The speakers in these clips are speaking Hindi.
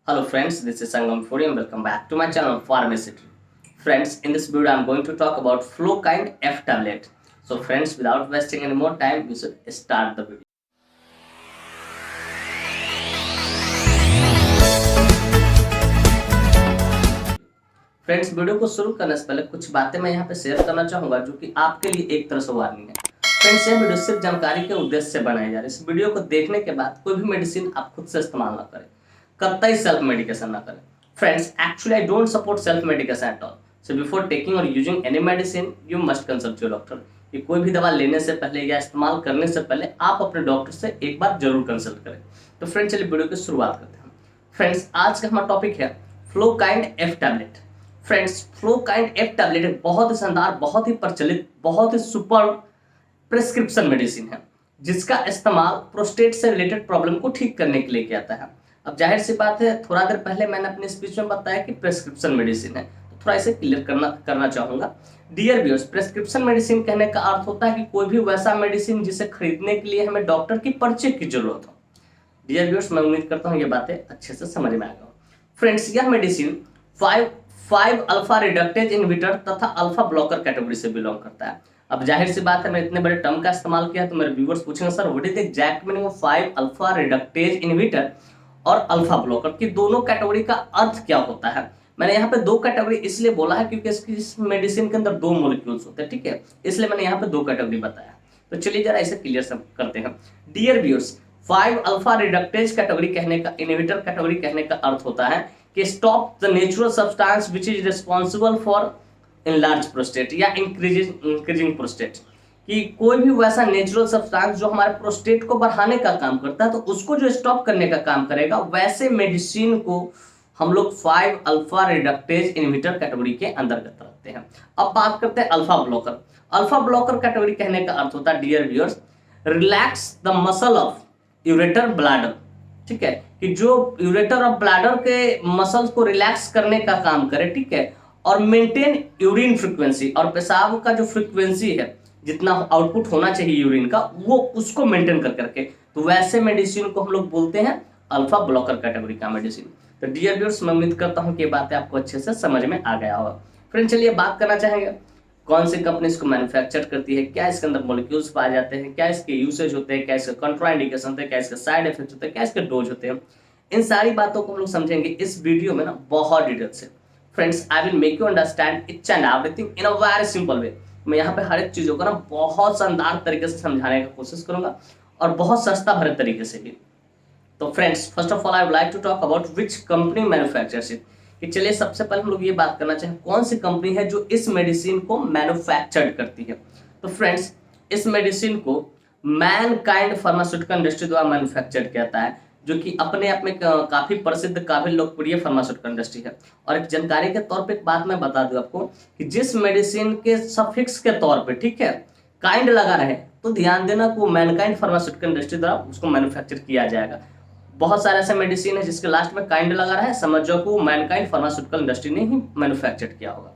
Hello friends, this is Sangam Furi and welcome back to my channel Pharmacy. Friends, in this video I am going to talk about Flokind F tablet. So friends, without wasting any more time, we should start the video. Friends, video को शुरू करने से पहले कुछ बातें मैं यहाँ पे शेयर करना चाहूंगा जो कि आपके लिए एक तरह से वार्निंग है। फ्रेंड्स, यह वीडियो सिर्फ जानकारी के उद्देश्य से बनाई जा रही है। इस वीडियो को देखने के बाद कोई भी मेडिसिन आप खुद से इस्तेमाल ना करें, कतई सेल्फ मेडिकेशन ना करें। Friends, actually I don't support self medication at all. So before taking और using any medicine you must consult your doctor. कि कोई भी दवा लेने से पहले या इस्तेमाल करने से पहले आप अपने डॉक्टर से एक बार जरूर कंसल्ट करें। तो फ्रेंड्स, चलिए वीडियो की शुरुआत करते हैं। फ्रेंड्स, आज का हमारा टॉपिक है Flokind F tablet. Friends, Flokind F tablet एक बहुत ही शानदार, बहुत ही प्रचलित, बहुत ही सुपर प्रिस्क्रिप्शन मेडिसिन है जिसका इस्तेमाल प्रोस्टेट से रिलेटेड प्रॉब्लम को ठीक करने के लिए किया जाता है। अब जाहिर सी बात है, थोड़ा देर पहले मैंने अपने स्पीच में बताया कि प्रिस्क्रिप्शन मेडिसिन है, तो थोड़ा इसे क्लियर करना चाहूंगा। डियर व्यूअर्स, प्रिस्क्रिप्शन मेडिसिन कहने का अर्थ होता है कि कोई भी वैसा मेडिसिन जिसे खरीदने के लिए हमें डॉक्टर की पर्चे की जरूरत हो। डियर व्यूअर्स, मैं उम्मीद करता हूँ ये बातें अच्छे से समझ में आ गई। फ्रेंड्स, यह मेडिसिन 5 अल्फा रिडक्टेज इनहिबिटर तथा अल्फा ब्लॉकर कैटेगरी से बिलोंग करता है। अब जाहिर सी बात है, मैं इतने बड़े टर्म का इस्तेमाल किया तो मेरे व्यूअर्स पूछेंगे sir what is the exact meaning of 5 alpha reductase inhibitor और अल्फा ब्लॉकर की दोनों कैटेगरी का अर्थ क्या होता है। मैंने यहाँ पे दो कैटेगरी इसलिए बोला है क्योंकि इस मेडिसिन के अंदर दो मॉलिक्यूल्स होते हैं, ठीक है, इसलिए मैंने यहाँ पे दो कैटेगरी बताया। तो चलिए जरा इसे क्लियर करते हैं। Dear viewers, 5 alpha reductase category कहने का, इनहिबिटर कैटेगरी कहने का अर्थ होता है कि stop the natural substance which is responsible for enlarge prostate या इंक्रीजिंग प्रोस्टेट। कि कोई भी वैसा नेचुरल सब्सटेंस जो हमारे प्रोस्टेट को बढ़ाने का काम करता है, तो उसको जो स्टॉप करने का काम करेगा, वैसे मेडिसिन को हम लोग 5 अल्फा रिडक्टेज इनहिबिटर कैटेगरी के अंतर्गत रखते हैं। अब बात करते हैं alpha blocker. Alpha blocker category कहने का अर्थ होता है dear viewers, relax the muscle of ureter bladder. ठीक है, कि जो यूरेटर और ब्लैडर के मसल्स को रिलैक्स करने का काम करे, ठीक है, और मेंटेन यूरिन फ्रीक्वेंसी, और पेशाब का जो फ्रीक्वेंसी है, जितना आउटपुट होना चाहिए यूरिन का, वो उसको मेंटेन कर करके, तो वैसे मेडिसिन को हम लोग बोलते हैं अल्फा ब्लॉकर कैटेगरी का मेडिसिन। तो डियर व्यूअर्स, मैं उम्मीद करता हूं कि ये बातें आपको अच्छे से समझ में आ गया होगा। फ्रेंड, चलिए बात करना चाहेंगे कौन सी कंपनी इसको मैन्युफैक्चर करती है, क्या इसके अंदर मॉलिक्यूल्स पाए जाते हैं, क्या इसके यूसेज होते हैं, क्या इसके कंट्राइंडिकेशन होते हैं, क्या इसके साइड इफेक्ट होते हैं, क्या इसके डोज होते हैं। इन सारी बातों को हम लोग समझेंगे इस वीडियो में ना, बहुत डिटेल से। Friends, I will make you understand each and everything in a very simple way. मैं यहाँ पे हर एक चीजों को ना बहुत शानदार तरीके से समझाने का कोशिश करूंगा और बहुत सस्ता भरे तरीके से भी। तो friends, first of all I would like to talk about which company manufactures it. कि चलिए सबसे पहले हम लोग ये बात करना चाहें कौन सी कंपनी है जो इस मेडिसिन को मैन्युफैक्चर्ड करती है। तो फ्रेंड्स, इस मेडिसिन को मैनकाइंड फार्मास्यूटिकल इंडस्ट्री द्वारा मैन्युफैक्चर्ड किया जाता है, जो कि अपने आप में काफी प्रसिद्ध, काफी लोकप्रिय फार्मास्यूटिकल इंडस्ट्री है। और एक जानकारी के तौर पे एक बात मैं बता दूं आपको कि जिस मेडिसिन के सफिक्स के तौर पे, ठीक है, काइंड लगा रहे, तो ध्यान देना कि वो मैनकाइंड फार्मास्यूटिकल इंडस्ट्री द्वारा उसको मैन्युफैक्चर किया जाएगा। बहुत सारे ऐसे मेडिसिन है जिसके लास्ट में काइंड लगा रहा है, समझ जाओ को मैनकाइंड फार्मास्यूटिकल इंडस्ट्री ने ही मैन्युफैक्चर किया होगा।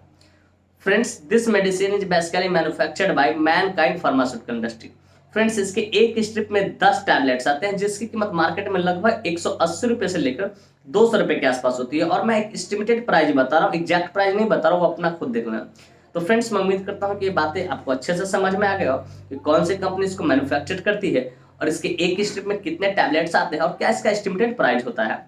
Friends, this medicine is basically manufactured by Mankind pharmaceutical industry. Friends, इसके एक स्ट्रिप में 10 टैबलेट्स आते हैं जिसकी कीमत मार्केट में लगभग 180 रुपए से लेकर 200 रुपए के आसपास होती है। और मैं एक एस्टिमेटेड प्राइस बता रहा हूँ, एग्जैक्ट प्राइस नहीं बता रहा हूँ, वो अपना खुद देख लेना। तो फ्रेंड्स, मैं उम्मीद करता हूँ कि ये बातें आपको अच्छे से समझ में आ गया हो कि कौन सी कंपनी इसको मैन्युफैक्चर करती है और इसके एक स्ट्रिप में कितने टैबलेट्स आते हैं और क्या इसका एस्टिमेटेड प्राइस होता है।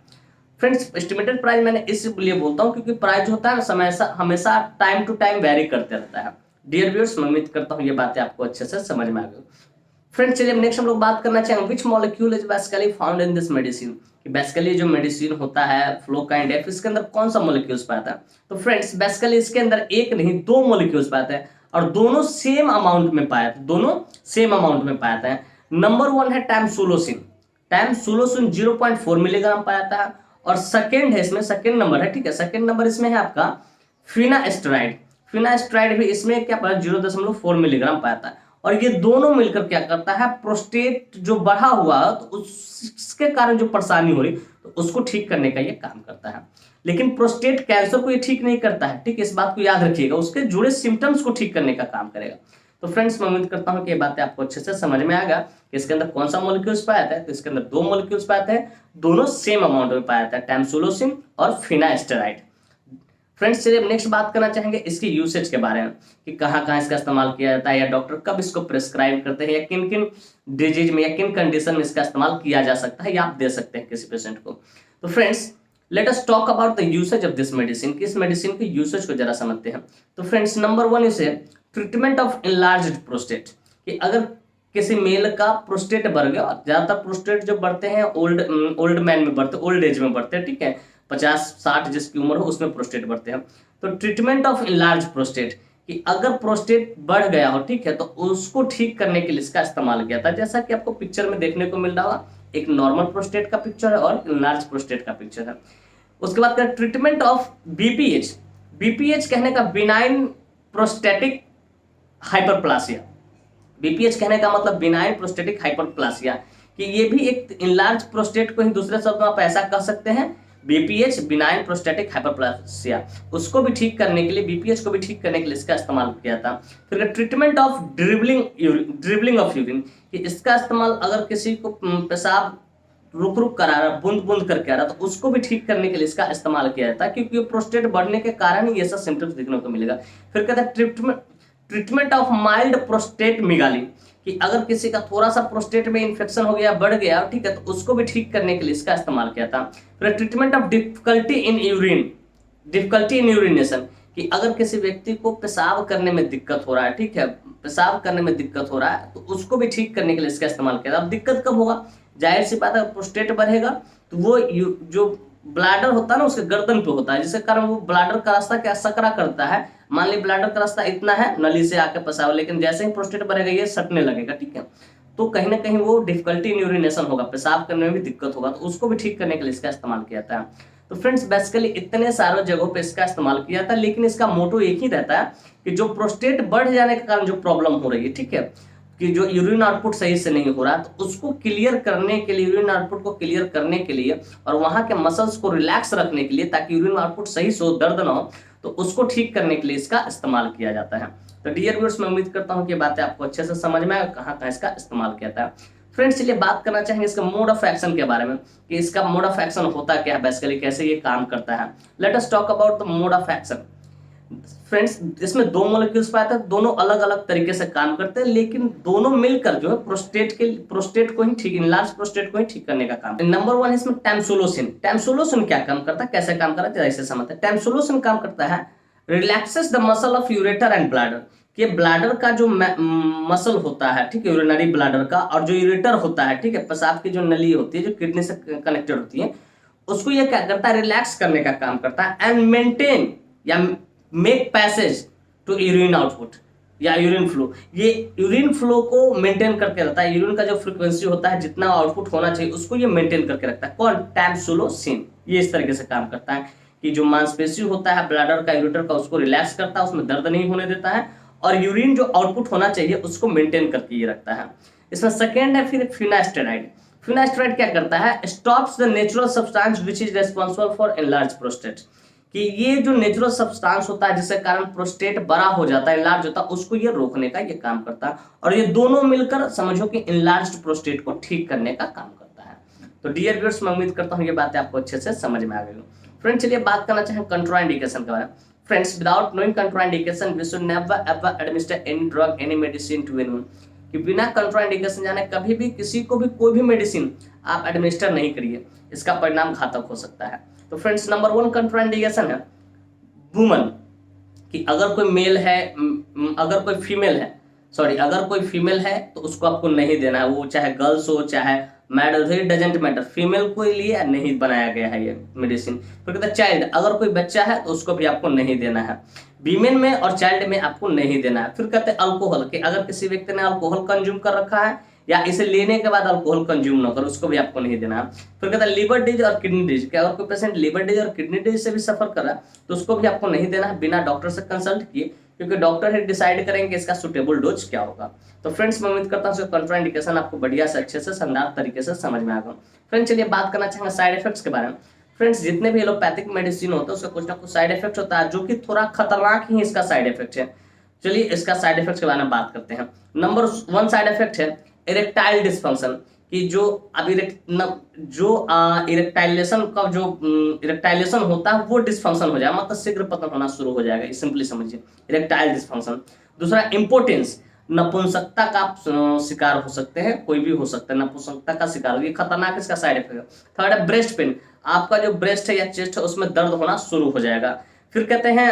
फ्रेंड्स, एस्टिमेटेड प्राइस मैंने इसलिए बोलता हूँ क्योंकि प्राइस होता है हमेशा टाइम टू टाइम वेरी करते रहता है। डियर व्यूअर्स, मैं उम्मीद करता हूँ ये बातें आपको अच्छे से समझ में आ गई। फ्रेंड्स, चलिए नेक्स्ट हम लोग बात करना चाहेंगे which molecule is basically found in this medicine. Basically जो मेडिसिन होता है फ्लोकाइंड एफ, इसके अंदर कौन सा मॉलिक्यूल्स पाता है। तो फ्रेंड्स, बेसिकली इसके अंदर एक नहीं दो मॉलिक्यूल्स पाते हैं और दोनों सेम अमाउंट में पाए, दोनों सेम अमाउंट में पाते हैं। नंबर 1 है टैमसुलोसिन। टैमसुलोसिन 0.4 मिलीग्राम पाता है। और सेकंड है इसमें, सेकंड नंबर है, ठीक है, सेकंड नंबर इसमें है आपका फिनास्टेराइड। फिनास्टेराइड भी इसमें क्या पाया, 0.4 मिलीग्राम पाता है। और ये दोनों मिलकर क्या करता है, प्रोस्टेट जो बढ़ा हुआ है तो उसके कारण जो परेशानी हो रही तो उसको ठीक करने का ये काम करता है। लेकिन प्रोस्टेट कैंसर को ये ठीक नहीं करता है, ठीक, इस बात को याद रखिएगा, उसके जुड़े सिम्टम्स को ठीक करने का काम करेगा। तो फ्रेंड्स मैं उम्मीद करता हूँ कि ये बातें आपको अच्छे से समझ में आएगा कि इसके अंदर कौन सा मॉलिक्यूल्स पाया जाता है। तो इसके अंदर 2 मॉलिक्यूल्स पाया जाता है, दोनों सेम अमाउंट में पाया जाता है, टैमसुलोसिन और फिनास्टेराइड। फ्रेंड्स चलिए नेक्स्ट बात करना चाहेंगे इसकी यूसेज के बारे में कि कहाँ कहाँ इसका इस्तेमाल किया जाता है या डॉक्टर कब इसको प्रिस्क्राइब करते हैं या किन किन डिजीज में या किन कंडीशन में इसका इस्तेमाल किया जा सकता है या आप दे सकते हैं किसी पेशेंट को। तो friends let us talk about the usage of this medicine, कि इस मेडिसिन की यूसेज को जरा समझते हैं। तो friends number 1 is treatment of enlarged prostate, कि अगर किसी मेल का प्रोस्टेट बढ़ गया, ज्यादातर प्रोस्टेट जो बढ़ते हैं ओल्ड मैन में बढ़ते, ओल्ड एज में बढ़ते हैं, ठीक है, 50-60 जिसकी उम्र हो उसमें प्रोस्टेट बढ़ते हैं। तो ट्रीटमेंट ऑफ इनलार्ज प्रोस्टेट, कि अगर प्रोस्टेट बढ़ गया हो, ठीक है, तो उसको ठीक करने के लिए इसका इस्तेमाल किया था। जैसा कि आपको पिक्चर में देखने को मिल रहा होगा, एक नॉर्मल प्रोस्टेट का पिक्चर है और इनलार्ज प्रोस्टेट का पिक्चर है। उसके बाद का ट्रीटमेंट ऑफ बीपीएच, बीपीएच कहने का बिनाइन प्रोस्टेटिक हाइपरप्लासिया, बीपीएच कहने का मतलब बिनाइन प्रोस्टेटिक हाइपरप्लासिया, कि ये भी एक इनलार्ज प्रोस्टेट को ही दूसरे शब्द में आप ऐसा कह सकते हैं, बीपीएच बिनाइन प्रोस्टेटिक हाइपरप्लासिया, उसको भी ठीक करने के लिए, बीपीएच को भी ठीक करने के लिए इसका इस्तेमाल किया था। फिर treatment of dribbling of urine, कि इसका इस्तेमाल अगर किसी को पेशाब रुक रुक कर आ रहा, बूंद बूंद करके आ रहा, तो उसको भी ठीक करने के लिए इसका इस्तेमाल किया जाता है, क्योंकि प्रोस्टेट बढ़ने के कारण ही ये सब सिम्टम्स देखने को मिलेगा। फिर कहता है ट्रीटमेंट ऑफ माइल्ड प्रोस्टेट मिगाली, कि अगर किसी का थोड़ा सा प्रोस्टेट में इन्फेक्शन हो गया, बढ़ गया, ठीक है, तो उसको भी ठीक करने के लिए इसका इस्तेमाल किया था। फिर treatment of difficulty in urination, कि अगर किसी व्यक्ति को पेशाब करने में दिक्कत हो रहा है, ठीक है, पेशाब करने में दिक्कत हो रहा है, तो उसको भी ठीक करने के लिए इसका इस्तेमाल किया था। अब दिक्कत कब होगा, जाहिर सी बात है, प्रोस्टेट बढ़ेगा तो वो जो ब्लैडर होता है ना उसके गर्दन पे होता है, जिसके कारण वो ब्लैडर का रास्ता क्या सकरा करता है। मान ली ब्लैडर का रास्ता इतना है नली से आके पेशाब, लेकिन जैसे ही प्रोस्टेट बढ़ेगा ये सटने लगेगा, ठीक है, तो कहीं ना कहीं वो डिफिकल्टी इन यूरिनेशन होगा, पेशाब करने में भी दिक्कत होगा, तो उसको भी ठीक करने के लिए इसका इस्तेमाल किया था। तो फ्रेंड्स बेसिकली इतने सारे जगहों पे इसका इस्तेमाल किया था, लेकिन इसका मोटो एक ही रहता है कि जो प्रोस्टेट बढ़ जाने के कारण जो प्रॉब्लम हो रही है, ठीक है, कि जो यूरिन आउटपुट सही से नहीं हो रहा, तो उसको क्लियर करने के लिए, यूरिन आउटपुट को क्लियर करने के लिए और वहां के मसल्स को रिलैक्स रखने के लिए, ताकि यूरिन आउटपुट सही से हो, दर्द ना हो, तो उसको ठीक करने के लिए इसका इस्तेमाल किया जाता है। तो डियर व्यूअर्स मैं उम्मीद करता हूं कि बातें आपको अच्छे से समझ में आए, कहां कहां इसका इस्तेमाल किया था। फ्रेंड्स चलिए बात करना चाहेंगे इसका मोड ऑफ एक्शन के बारे में, कि इसका मोड ऑफ एक्शन होता क्या है, बेसिकली कैसे ये काम करता है। Let us talk about the mode of action. Friends इसमें 2 मॉलिक्यूल्स पाए थे, दोनों अलग अलग तरीके से काम करते हैं, लेकिन दोनों मिलकर जो है प्रोस्टेट को ही ठीक, इनलार्ज प्रोस्टेट को ही ठीक करने का काम। नंबर 1 इसमें टैमसुलोसिन। टैमसुलोसिन क्या काम करता है, कैसे काम करता है, जैसे समझते हैं। टैमसुलोसिन काम करता है relaxes the muscle of ureter and bladder, कि ब्लैडर का जो मसल होता है, ठीक है, यूरिनरी ब्लैडर का, और जो यूरेटर होता है, ठीक है, पेशाब की जो नली होती है जो किडनी से कनेक्टेड होती है, उसको ये क्या करता है, रिलैक्स करने का काम करता है। एंड मेंटेन या make passage to urine output या यूरिन फ्लो, ये यूरिन फ्लो को मेंटेन करके रखता है, यूरिन का जो फ्रीक्वेंसी होता है, जितना आउटपुट होना चाहिए उसको ये मेंटेन करके रखता है। कौन, टैमसुलोसिन। ये इस तरीके से काम करता है कि जो मांसपेशी होता है ब्लैडर का, यूरेटर का, उसको रिलैक्स करता है, उसमें दर्द नहीं होने देता है, और यूरिन जो आउटपुट होना चाहिए उसको मेंटेन करके ये रखता है। इसमें सेकेंड है फिर फिनास्टेराइड। फिनास्टेराइड क्या करता है, stops the natural substance which is responsible for enlarge prostate, कि ये जो नेचुरल सब्सटेंस होता है जिसके कारण प्रोस्टेट बड़ा हो जाता है, इनलार्ज होता है, उसको ये रोकने का ये काम करता है, और ये दोनों मिलकर समझो कि इनलार्ज प्रोस्टेट को ठीक करने का काम करता है। तो डियर व्यूअर्स मैं उम्मीद करता हूँ ये बातें आपको अच्छे से समझ में आ गई। फ्रेंड्स चलिए बात करना चाहें कंट्राइंडिकेशन के बारे में। Friends without knowing contraindication we should never ever administer any drug any medicine to anyone, कि बिना कंट्राइंडिकेशन जाने कभी भी किसी को भी कोई भी मेडिसिन आप एडमिनिस्टर नहीं करिए, इसका परिणाम घातक हो सकता है। तो फ्रेंड्स नंबर 1 कंट्राइंडिकेशन है वुमन, कि अगर कोई मेल है, अगर कोई फीमेल है तो उसको आपको नहीं देना है, वो चाहे गर्ल्स हो चाहे मैड हो, डजेंट मैटर, फीमेल को लिए नहीं बनाया गया है ये मेडिसिन। फिर कहता है चाइल्ड, अगर कोई बच्चा है तो उसको भी आपको नहीं देना है, वीमेन में और चाइल्ड में आपको नहीं देना है। फिर कहते हैं अल्कोहल, कि अगर किसी व्यक्ति ने अल्कोहल कंज्यूम कर रखा है या इसे लेने के बाद अल्कोहल कंज्यूम ना कर, उसको भी आपको नहीं देना है। फिर कहता है लिवर डिजीज और किडनी डिजीज, कि अगर कोई पेशेंट लिवर डिजीज और किडनी डिजीज से भी सफर कर रहा है तो उसको भी आपको नहीं देना है बिना डॉक्टर से कंसल्ट किए, क्योंकि डॉक्टर ही डिसाइड करेंगे इसका सुटेबल डोज क्या होगा। तो फ्रेंड्स मैं उम्मीद करता हूँ कंट्राइंडिकेशन आपको बढ़िया से अच्छे से शानदार तरीके से समझ में आ गया। फ्रेंड्स चलिए बात करना चाहेंगे साइड इफेक्ट्स के बारे में। फ्रेंड्स जितने भी एलोपैथिक मेडिसिन होता है उसका कुछ ना कुछ साइड इफेक्ट होता है, जो कि थोड़ा खतरनाक ही इसका साइड इफेक्ट है। चलिए इसका साइड इफेक्ट के बारे में बात करते हैं। नंबर 1 साइड इफेक्ट है इरेक्टाइल डिस्फंक्शन, कि जो अब इरेक्टाइलेशन का जो इरेक्टाइलेशन होता है वो डिस्फंक्शन हो जाएगा, मतलब शीघ्र पतन होना शुरू हो जाएगा, सिंपली समझिए इरेक्टाइल डिस्फंक्शन। दूसरा इंपोर्टेंस, नपुंसकता का आप शिकार हो सकते हैं, कोई भी हो सकता है नपुंसकता का शिकार, ये खतरनाक इसका साइड इफेक्ट है। थर्ड है ब्रेस्ट पेन, आपका जो ब्रेस्ट है या चेस्ट है उसमें दर्द होना शुरू हो जाएगा। फिर कहते हैं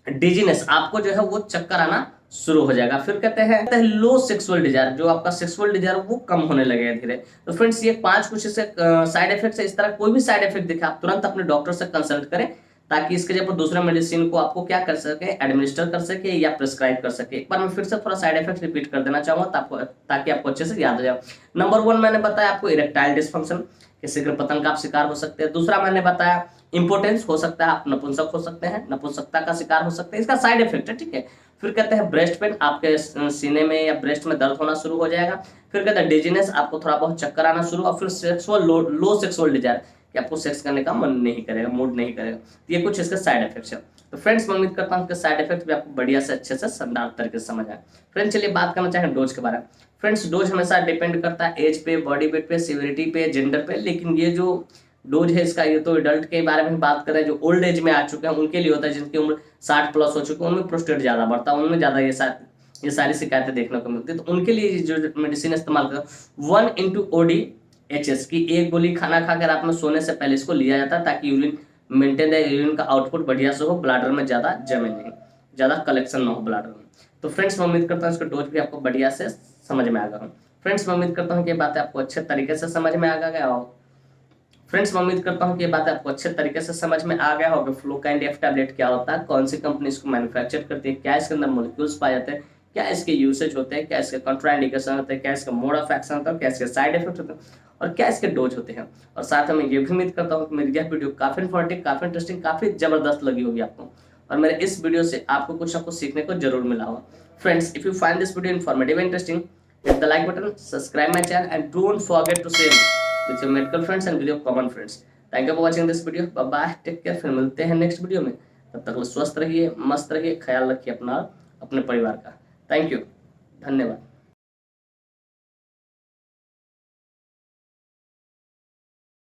डिजीनेस, आपको जो है वो चक्कर आना शुरू हो जाएगा। फिर कहते हैं लो सेक्सुअल डिजायर, जो आपका सेक्सुअल डिजायर वो कम होने लगेगा धीरे। तो फ्रेंड्स ये 5 कुछ इससे साइड इफेक्ट्स है। इस तरह कोई भी साइड इफेक्ट दिखे आप तुरंत अपने डॉक्टर से कंसल्ट करें, ताकि इसके जगह पर दूसरा मेडिसिन को आपको क्या कर सके, एडमिनिस्टर कर सके या प्रिस्क्राइब कर सके। एक बार मैं फिर से थोड़ा साइड इफेक्ट रिपीट कर देना चाहूंगा ताकि आपको अच्छे से याद हो जाए। नंबर 1 मैंने बताया आपको इरेक्टाइल डिस्फंक्शन, शीघ्र पतन का आप शिकार हो सकते हैं। दूसरा मैंने बताया इंपोर्टेंस, हो सकता है आप नपुंसक हो सकते हैं, नपुंसकता का शिकार हो सकते हैं, इसका साइड इफेक्ट है, ठीक है। फिर कहते हैं ब्रेस्ट पेन, आपके सीने में या ब्रेस्ट में दर्द होना शुरू हो जाएगा। फिर कहते हैं डिजीनेस, आपको थोड़ा बहुत चक्कर आना शुरू, और फिर सेक्सुअल लो सेक्सुअल डिजायर, कि आपको सेक्स करने का मन नहीं करेगा, मूड नहीं करेगा। ये कुछ इसके साइड इफेक्ट्स है। तो फ्रेंड्स मैं उम्मीद करता हूँ कि साइड इफेक्ट भी आपको बढ़िया से अच्छे से शानदार तरीके से समझ आए। फ्रेंड्स चलिए बात करना चाहें डोज के बारे में। फ्रेंड्स डोज हमेशा डिपेंड करता है एज पे, बॉडी वेट पे, सिविरिटी पे, जेंडर पे, लेकिन ये जो डोज है इसका, ये तो एडल्ट के बारे में बात कर रहे हैं, जो ओल्ड एज में आ चुके हैं उनके लिए होता है, जिनकी उम्र 60 प्लस हो चुकी है, उनमें प्रोस्टेट ज्यादा बढ़ता है, उनमें ज्यादा ये सारी शिकायतें देखने को मिलती है। तो उनके लिए जो मेडिसिन इस्तेमाल कर 1 ODHS की एक गोली खाना खाकर आपने सोने से पहले इसको लिया जाता है, ताकि यूरिन मेंटेन रहे, यूरिन का आउटपुट बढ़िया से हो, ब्लैडर में ज्यादा जमे नहीं, ज्यादा कलेक्शन ना हो ब्लैडर में। तो फ्रेंड्स मैं उम्मीद करता हूँ इसका डोज भी आपको बढ़िया से समझ में आ गया। फ्रेंड्स मैं उम्मीद करता हूँ कि ये बातें आपको अच्छे तरीके से समझ में आ गया हो। फ्रेंड्स मैं उम्मीद करता हूँ कि ये बात आपको अच्छे तरीके से समझ में आ गया होगा। फ्लोकाइन एफ टैबलेट क्या होता है, कौन सी कंपनी इसको मैन्युफैक्चर करती है, क्या इसके अंदर मॉलिक्यूल्स पाए जाते हैं, क्या इसके यूसेज होते हैं, क्या इसके कंट्राइंडिकेशन होते हैं, क्या इसका मोड ऑफ एक्शन होता है, क्या इसके साइड इफेक्ट होते हैं, और क्या इसके डोज होते हैं। और साथ में ये भी उम्मीद करता हूँ कि मेरी यह वीडियो काफी इन्फॉर्मेटिव, काफी इंटरेस्टिंग, काफी जबरदस्त लगी होगी आपको, और मेरे इस वीडियो से आपको कुछ ना कुछ सीखने को जरूर मिला होगा। Friends if you find this video informative and interesting, hit the like button, subscribe my channel, and don't forget to share with your medical friends and with your common friends. Thank you for watching this video. Bye bye, take care। फिर मिलते हैं नेक्स्ट वीडियो में, तब तक स्वस्थ रहिए, मस्त रहिए, ख्याल रखिए अपना अपने परिवार का। थैंक यू, धन्यवाद।